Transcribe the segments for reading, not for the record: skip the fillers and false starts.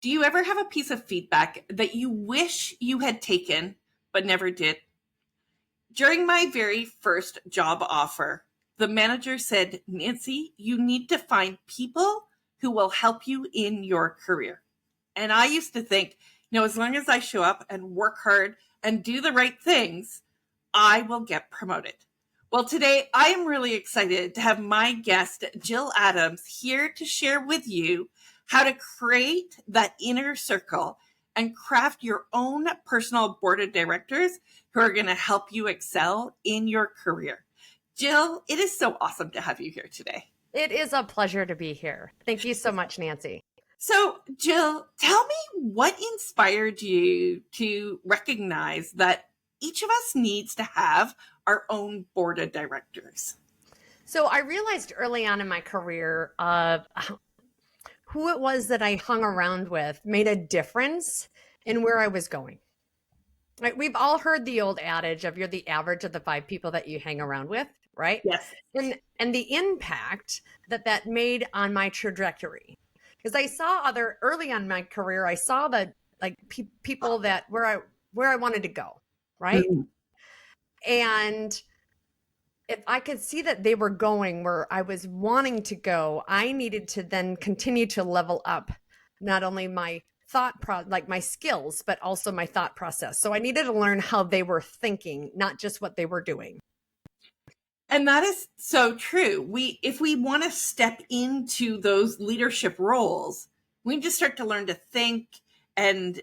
Do you ever have a piece of feedback that you wish you had taken but never did? During my very first job offer, the manager said, Nancy, you need to find people who will help you in your career. And I used to think, as long as I show up and work hard and do the right things, I will get promoted. Well, today I am really excited to have my guest, Jill Adams, here to share with you how to create that inner circle and craft your own personal board of directors who are going to help you excel in your career. Jill, it is so awesome to have you here today. It is a pleasure to be here. Thank you so much, Nancy. So, Jill, tell me what inspired you to recognize that each of us needs to have our own board of directors. So I realized early on in my career who it was that I hung around with made a difference in where I was going. Right? We've all heard the old adage of you're the average of the 5 people that you hang around with, right? Yes. And the impact that made on my trajectory. Because I saw early on in my career, I saw the people that where I wanted to go, right? Mm-hmm. And if I could see that they were going where I was wanting to go, I needed to then continue to level up not only my my skills, but also my thought process. So I needed to learn how they were thinking, not just what they were doing. And that is so true. If we want to step into those leadership roles, we need to start to learn to think and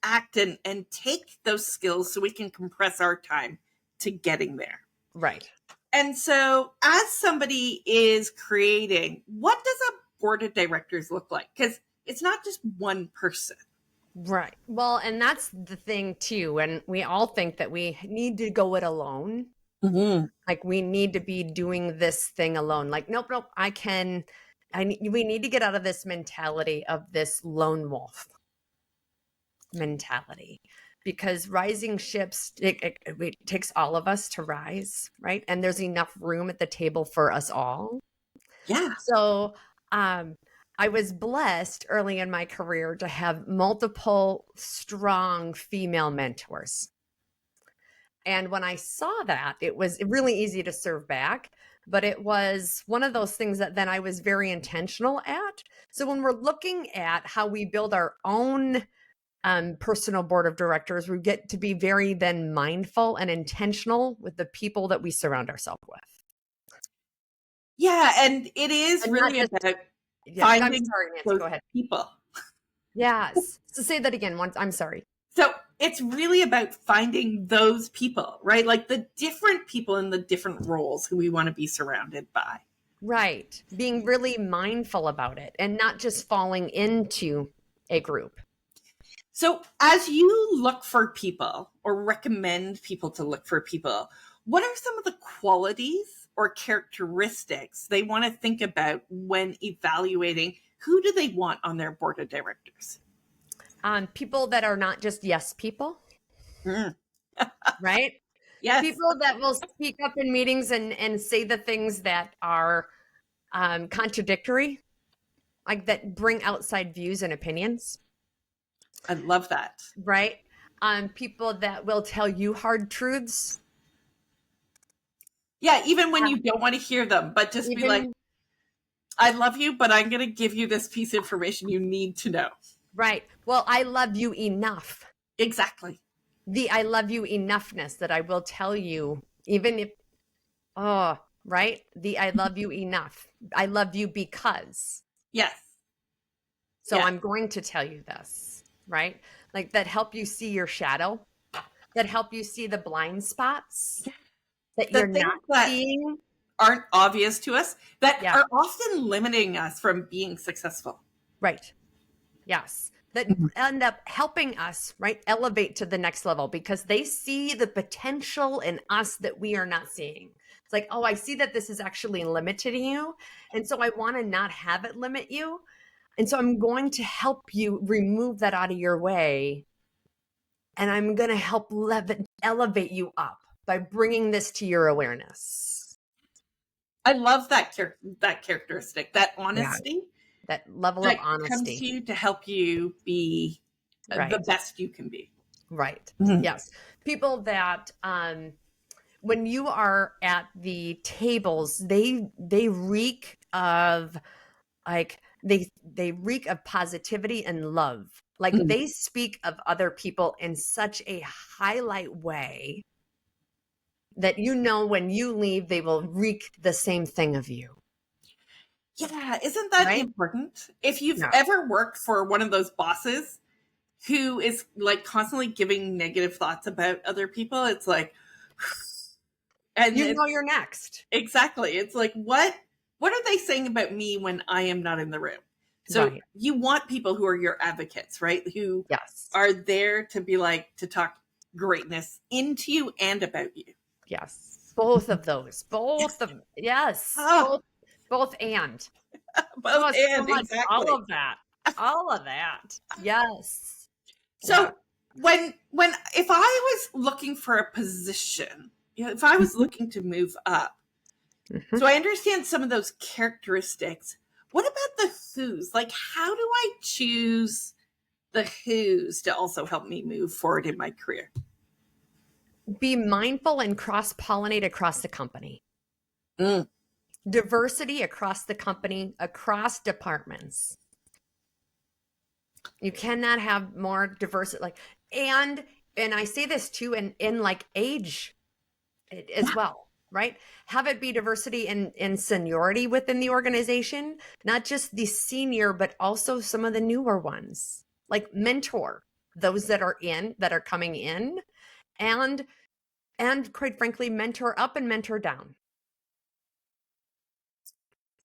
act and take those skills so we can compress our time to getting there. Right. And so as somebody is creating, what does a board of directors look like? Because it's not just one person. Right. Well, and that's the thing too. And we all think that we need to go it alone. Mm-hmm. Like we need to be doing this thing alone. Like, nope, we need to get out of this mentality of this lone wolf mentality. Because rising ships, it takes all of us to rise, right? And there's enough room at the table for us all. Yeah. So I was blessed early in my career to have multiple strong female mentors. And when I saw that, it was really easy to serve back. But it was one of those things that then I was very intentional at. So when we're looking at how we build our own personal board of directors, we get to be very then mindful and intentional with the people that we surround ourselves with. Yeah, and it is really about finding Nancy, go ahead. People. Yes. So say that again once. I'm sorry. So it's really about finding those people, right? Like the different people in the different roles who we want to be surrounded by. Right. Being really mindful about it and not just falling into a group. So as you look for people or recommend people to look for people, what are some of the qualities or characteristics they want to think about when evaluating who do they want on their board of directors? People that are not just yes people, right? Yes. People that will speak up in meetings and say the things that are contradictory, like that bring outside views and opinions. I love that. Right? People that will tell you hard truths. Yeah, even when you don't want to hear them, but just be like, I love you, but I'm going to give you this piece of information you need to know. Right. Well, I love you enough. Exactly. The I love you enoughness that I will tell you, even if, right? The I love you enough. I love you because. Yes. So I'm going to tell you this, right? Like that help you see your shadow, that help you see the blind spots that you're not seeing. Aren't obvious to us, that are often limiting us from being successful. Right. Yes. That end up helping us, right, elevate to the next level because they see the potential in us that we are not seeing. It's like, I see that this is actually limiting you. And so I want to not have it limit you. And so I'm going to help you remove that out of your way. And I'm going to help elevate you up by bringing this to your awareness. I love that characteristic, that honesty, That level of that comes to honesty. you to help you be the Right. best you can be. Right. Mhm. Yes. People that when you are at the tables, they reek of like they reek of positivity and love. Like Mhm. they speak of other people in such a highlight way that you know when you leave they will reek the same thing of you. Yeah, isn't that Right? important? If you've Yeah. ever worked for one of those bosses who is like constantly giving negative thoughts about other people, it's like, and You it's know you're next. exactly, it's like, what are they saying about me when I am not in the room? So Right. you want people who are your advocates, right? Who Yes. are there to be like, to talk greatness into you and about you. Yes. Both of those. Both Yes. of yes. Oh, Both and. both Oh, so and much. All exactly. of that. All of that. Yes. Yeah. So when if I was looking for a position, you know, if I was Mhm. looking to move up, Mhm. so I understand some of those characteristics. What about the who's? Like, how do I choose the who's to also help me move forward in my career? Be mindful and cross pollinate across the company. Mm. Diversity across the company, across departments. You cannot have more diversity. Like, and I say this too, in like age as Yeah. well, right? Have it be diversity in seniority within the organization, not just the senior, but also some of the newer ones. Like mentor those that are coming in, and quite frankly, mentor up and mentor down.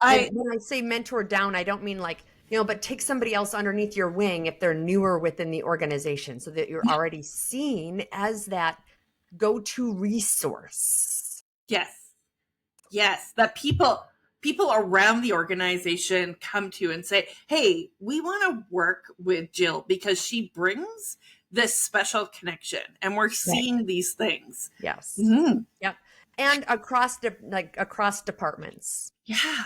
And I when I say mentor down, I don't mean like, but take somebody else underneath your wing if they're newer within the organization so that you're yeah, already seen as that go-to resource. yes. Yes, that people around the organization come to and say, "Hey, we want to work with Jill because she brings this special connection and we're Right. seeing these things." Yes. Mhm. Yep. And across departments, Yeah.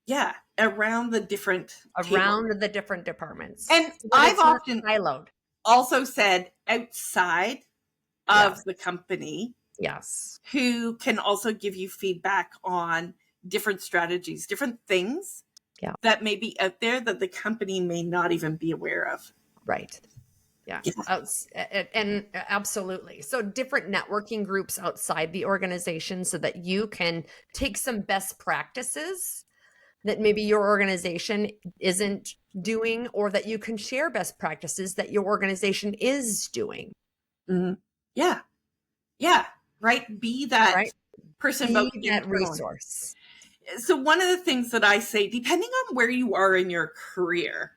Yeah, around the different table. around the different departments, And so that I've it's not often siloed. also said outside of Yes. the company Yes. who can also give you feedback on different strategies, different things Yeah. that may be out there that the company may not even be aware of. Right. Yeah. Yeah. And absolutely. So different networking groups outside the organization so that you can take some best practices that maybe your organization isn't doing, or that you can share best practices that your organization is doing. Mhm. Yeah. Yeah. Right. Be that Right. person both Be that internally. resource. So, one of the things that I say, depending on where you are in your career,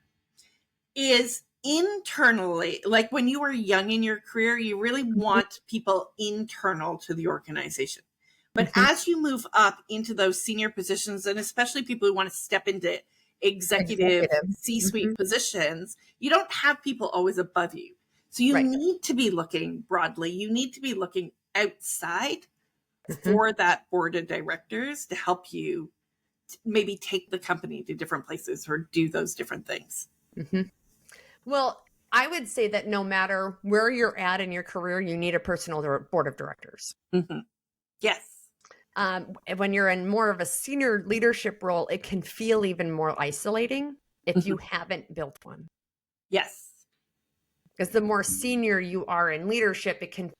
is internally, like when you were young in your career, you really Mhm. want people internal to the organization. But Mhm. as you move up into those senior positions, and especially people who want to step into executive Executive. C Mhm. suite positions, you don't have people always above you. So you Right. need to be looking broadly. You need to be looking outside Mhm. for that board of directors to help you maybe take the company to different places or do those different things. Mhm. Well, I would say that no matter where you're at in your career, you need a personal board of directors. Mhm. Yes. When you're in more of a senior leadership role, it can feel even more isolating if you Mhm. haven't built one. Yes. Because the more senior you are in leadership, it can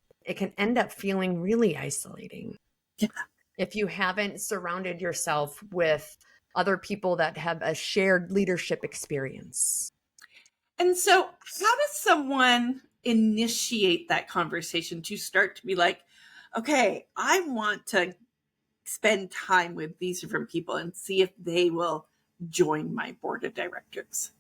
end up feeling really isolating Yeah. if you haven't surrounded yourself with other people that have a shared leadership experience. And so, how does someone initiate that conversation to start to be like, okay, I want to spend time with these different people and see if they will join my board of directors?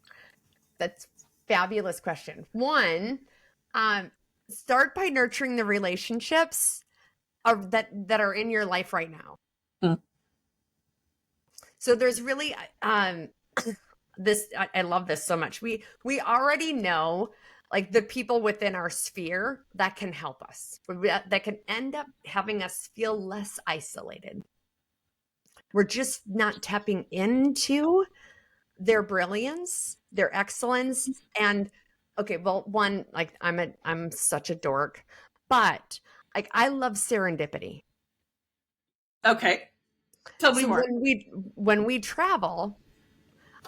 That's a fabulous question. One, um, start by nurturing the relationships that are in your life right now. Mm. So there's really this. I love this so much. We already know like the people within our sphere that can help us, that can end up having us feel less isolated. We're just not tapping into their brilliance, their excellence, and okay, well, one, like I'm such a dork, but like I love serendipity. Okay. Tell me So more. when we travel,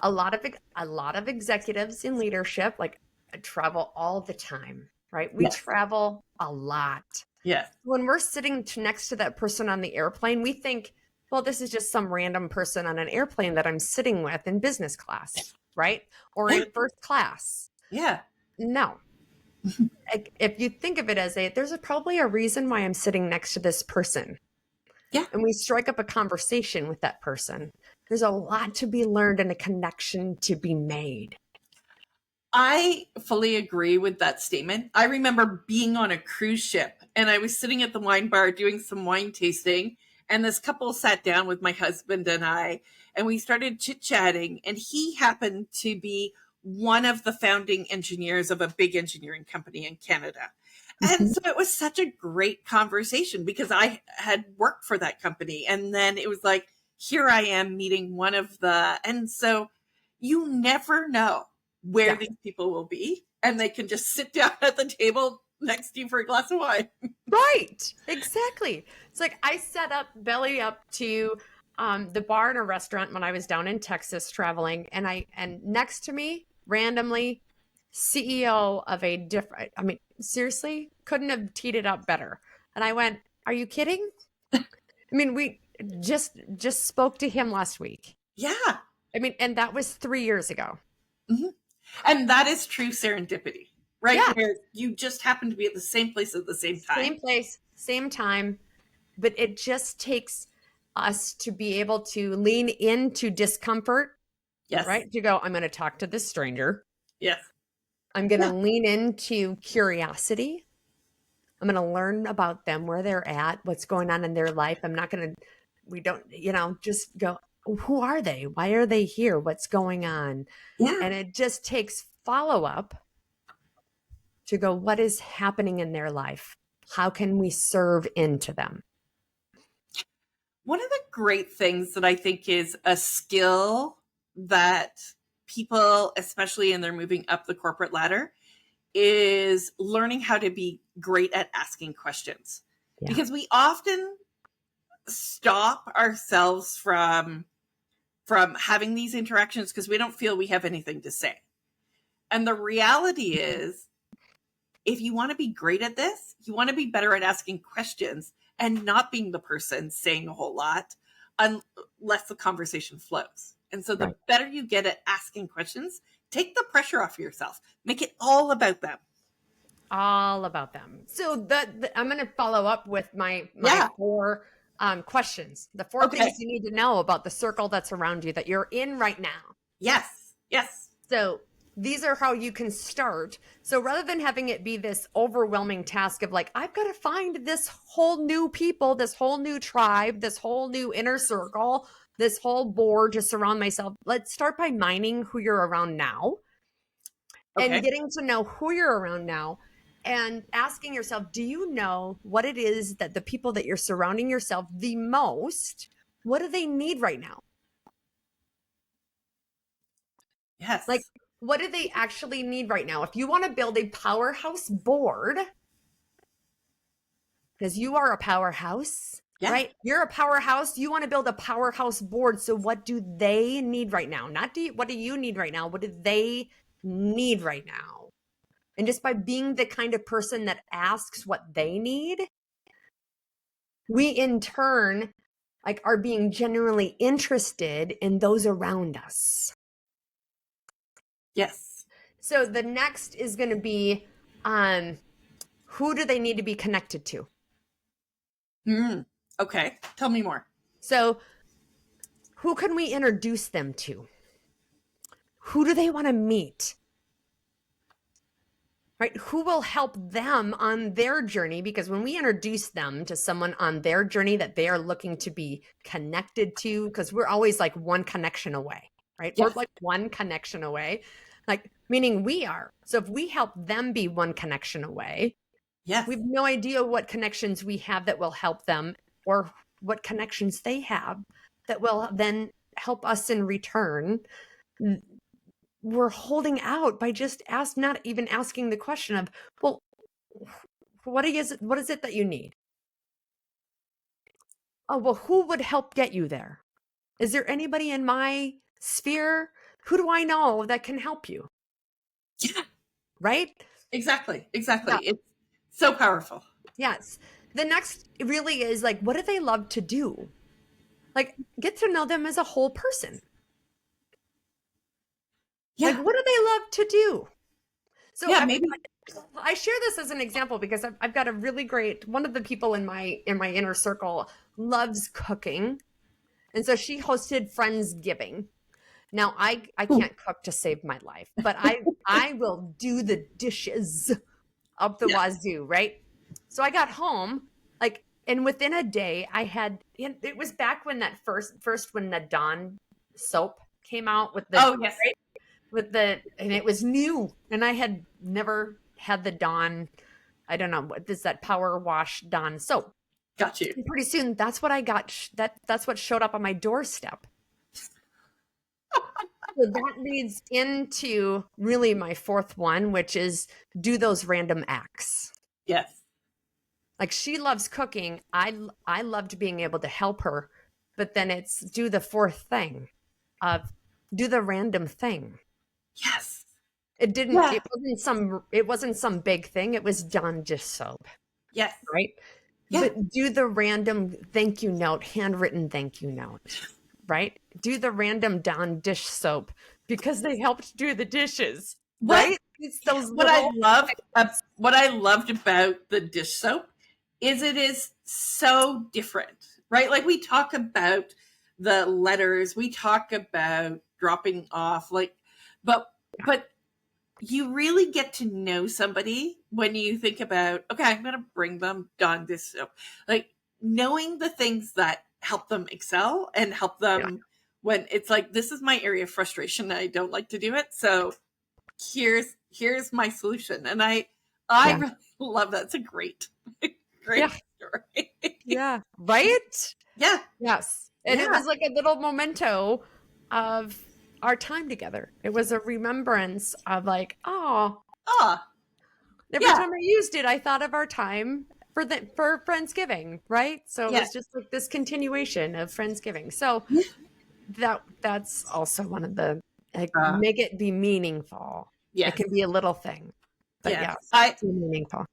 a lot of executives in leadership like travel all the time, right? We Yes. travel a lot. Yes. When we're sitting next to that person on the airplane, we think, well, this is just some random person on an airplane that I'm sitting with in business class, right? Or in first class. Yeah. No. If you think of it as there's probably a reason why I'm sitting next to this person. Yeah. And we strike up a conversation with that person. There's a lot to be learned and a connection to be made. I fully agree with that statement. I remember being on a cruise ship and I was sitting at the wine bar doing some wine tasting. And this couple sat down with my husband and we started chit chatting. And he happened to be one of the founding engineers of a big engineering company in Canada. And Mhm. so it was such a great conversation because I had worked for that company. And then it was like, here I am meeting one of and so you never know where Yeah, these people will be, and they can just sit down at the table next to you for a glass of wine. right. Exactly. It's like I set up belly up to the bar in a restaurant when I was down in Texas traveling, and next to me, randomly, CEO of a different, I mean, seriously, couldn't have teed it up better. And I went, "Are you kidding?" I mean, we just spoke to him last week. Yeah. I mean, and that was 3 years ago. Mhm. And that is true serendipity, right? Yeah, Where you just happen to be at the same place at the same time. same place, same time, but it just takes us to be able to lean into discomfort, Yes. right? To go, I'm going to talk to this stranger. Yes. I'm going to Yeah. lean into curiosity. I'm going to learn about them, where they're at, what's going on in their life. I'm not going to, we don't, just go, who are they? Why are they here? What's going on? Yeah. And it just takes follow up to go, what is happening in their life? How can we serve into them? One of the great things that I think is a skill that people, especially in they're moving up the corporate ladder, is learning how to be great at asking questions. Yeah. Because we often stop ourselves from having these interactions because we don't feel we have anything to say. And the reality is, if you want to be great at this, you want to be better at asking questions and not being the person saying a whole lot unless the conversation flows. And so the Right. better you get at asking questions, take the pressure off yourself. Make it all about them. All about them. So I'm going to follow up with my Yeah. four questions. The four Okay. things you need to know about the circle that's around you that you're in right now. Yes. Yes. So these are how you can start. So rather than having it be this overwhelming task of like, I've got to find this whole new people, this whole new tribe, this whole new inner circle, this whole board to surround myself. Let's start by mining who you're around now Okay. and getting to know who you're around now and asking yourself, do you know what it is that the people that you're surrounding yourself the most, what do they need right now? Yes. Like, what do they actually need right now? If you want to build a powerhouse board, because you are a powerhouse, Yeah. right? You're a powerhouse. You want to build a powerhouse board. So what do they need right now? Not what do you need right now? What do they need right now? And just by being the kind of person that asks what they need, we in turn like are being genuinely interested in those around us. Yes. So the next is going to be who do they need to be connected to? Okay. Tell me more. So who can we introduce them to? Who do they want to meet? Right? Who will help them on their journey? Because when we introduce them to someone on their journey that they are looking to be connected to, because we're always like one connection away, right? Yes. We're like one connection away, like meaning we are. So if we help them be one connection away, Yes. we have no idea what connections we have that will help them or what connections they have that will then help us in return. we're holding out by just not even asking the question of, well, what is it that you need? Oh, well, who would help get you there? Is there anybody in my sphere? Who do I know that can help you? Yeah, Right? exactly. Yeah. It's so powerful. Yes. The next really is like, what do they love to do? Like, get to know them as a whole person. Like, Yeah. what do they love to do? So Yeah, maybe. I share this as an example because I've got a really great, one of the people in my inner circle loves cooking. And so she hosted Friendsgiving. Now I can't cook to save my life, but I will do the dishes up the Yeah. wazoo, right? So I got home, like, and within a day I had, it was back when that first when the Dawn soap came out with the, Oh, yes. right? And it was new, and I had never had the Dawn, I don't know, what is that power wash Dawn soap. Got you. And pretty soon that's what I got, that's what showed up on my doorstep. So that leads into really my fourth one, which is do those random acts. Yes. Like, she loves cooking. I loved being able to help her, but then it's do the fourth thing of do the random thing. Yes. It Yeah. wasn't some big thing. It was Dawn dish soap, Yes. right? Yeah. But do the random thank you note, handwritten thank you note, right? Do the random Dawn dish soap because they helped do the dishes, What right? It's those what I little loved what I loved about the dish soap is it is so different, right? Like we talk about the letters, we talk about dropping off, like, but you really get to know somebody when you think about, okay, I'm going to bring them Dawn dish soap, like knowing the things that help them excel and help yeah, them when it's like this is my area of frustration. I don't like to do it, so here's my solution, and I yeah, really love that. It's a great yeah, great story. yeah, right? Yeah, Yes. And it yeah. was like a little memento of our time together. It was a remembrance of like, oh, Ah, every yeah, time I used it, I thought of our time for Friendsgiving, right? So it yeah, was just like this continuation of Friendsgiving. So yeah. that's also one of the, like, uh, make it be meaningful. It yes, can be a little thing, but yes. yes, I be meaningful.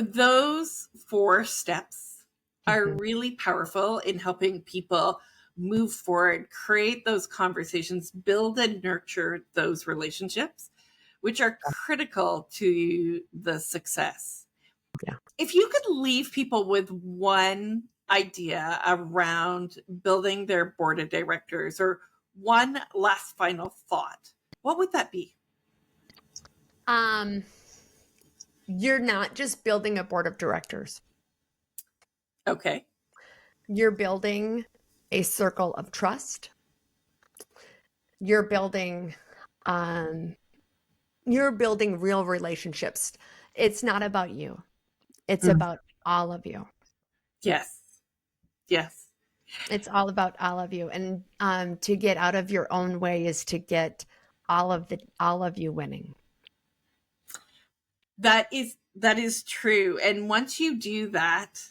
those 4 steps are Mhm. really powerful in helping people move forward, create those conversations, build and nurture those relationships, which are critical to the success. Yeah. If you could leave people with one idea around building their board of directors or one last final thought, what would that be? Um, you're not just building a board of directors. Okay. You're building a circle of trust. You're building um you're building real relationships. It's not about you. It's Mm. about all of you. Yes. Yes. It's all about all of you. And to get out of your own way is to get all of you winning. That is true. And once you do that,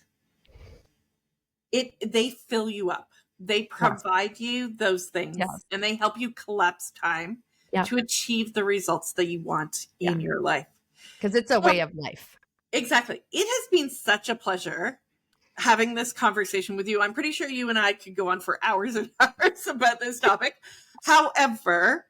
they fill you up. They Yes. provide you those Yes. things and they help you collapse time Yeah. to achieve the results that you want Yeah. in your life. Because it's a Oh, way of life. exactly. It has been such a pleasure having this conversation with you. I'm pretty sure you and I could go on for hours and hours about this topic. However,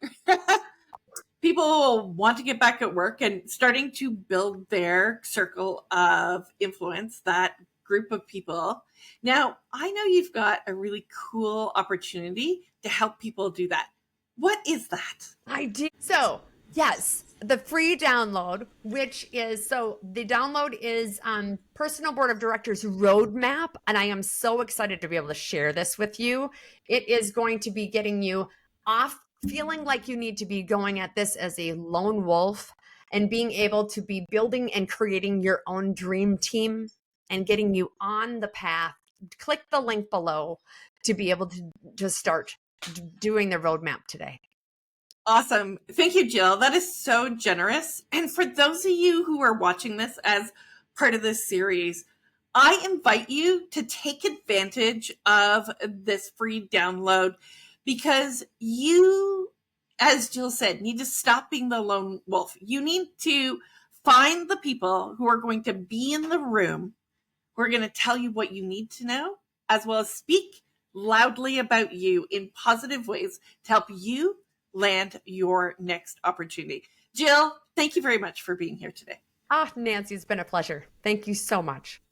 people want to get back at work and starting to build their circle of influence, that group of people. Now, I know you've got a really cool opportunity to help people do that. What is that? I do. So, yes, the free download, which is, so the download is Personal Board of Directors Roadmap. And I am so excited to be able to share this with you. It is going to be getting you off feeling like you need to be going at this as a lone wolf and being able to be building and creating your own dream team and getting you on the path. Click the link below to be able to start doing the roadmap today. Awesome. Thank you, Jill. That is so generous. And for those of you who are watching this as part of this series, I invite you to take advantage of this free download because you, as Jill said, need to stop being the lone wolf. You need to find the people who are going to be in the room, who are going to tell you what you need to know, as well as speak loudly about you in positive ways to help you land your next opportunity. Jill, thank you very much for being here today. Ah, Nancy, it's been a pleasure. Thank you so much.